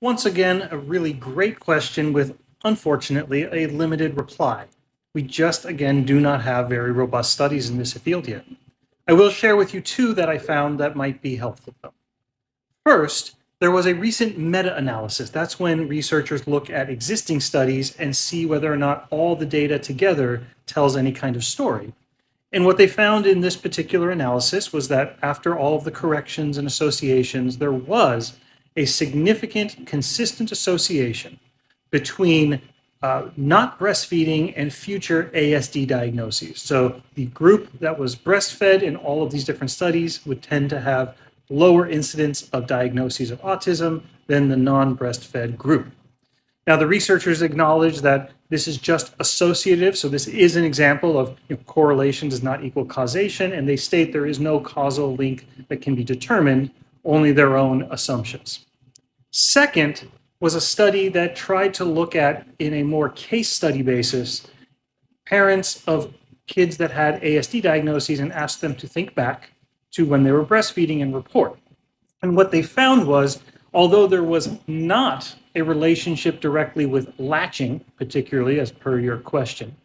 Once again, a really great question with, unfortunately, a limited reply. We just, again, do not have very robust studies in this field yet. I will share with you two that I found that might be helpful, though. First, there was a recent meta-analysis. That's when researchers look at existing studies and see whether or not all the data together tells any kind of story. And what they found in this particular analysis was that after all of the corrections and associations, there was a significant, consistent association between not breastfeeding and future ASD diagnoses. So the group that was breastfed in all of these different studies would tend to have lower incidence of diagnoses of autism than the non-breastfed group. Now, the researchers acknowledge that this is just associative, so this is an example of correlation does not equal causation, and they state there is no causal link that can be determined, only their own assumptions. Second was a study that tried to look at, in a more case study basis, parents of kids that had ASD diagnoses and asked them to think back to when they were breastfeeding and report. And what they found was, although there was not a relationship directly with latching, particularly as per your question,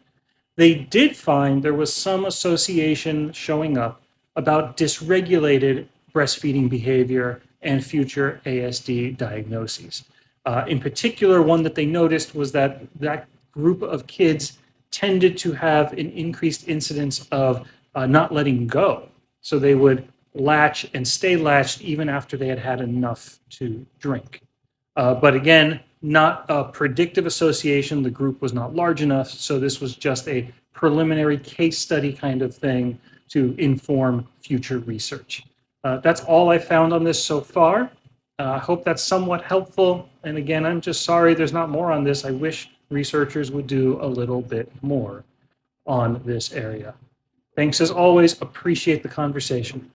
they did find there was some association showing up about dysregulated breastfeeding behavior and future ASD diagnoses. In particular, one that they noticed was that that group of kids tended to have an increased incidence of not letting go. So they would latch and stay latched even after they had had enough to drink. But again, not a predictive association. The group was not large enough, so this was just a preliminary case study kind of thing to inform future research. That's all I found on this so far. I hope that's somewhat helpful. And again, I'm just sorry there's not more on this. I wish researchers would do a little bit more on this area. Thanks as always. Appreciate the conversation.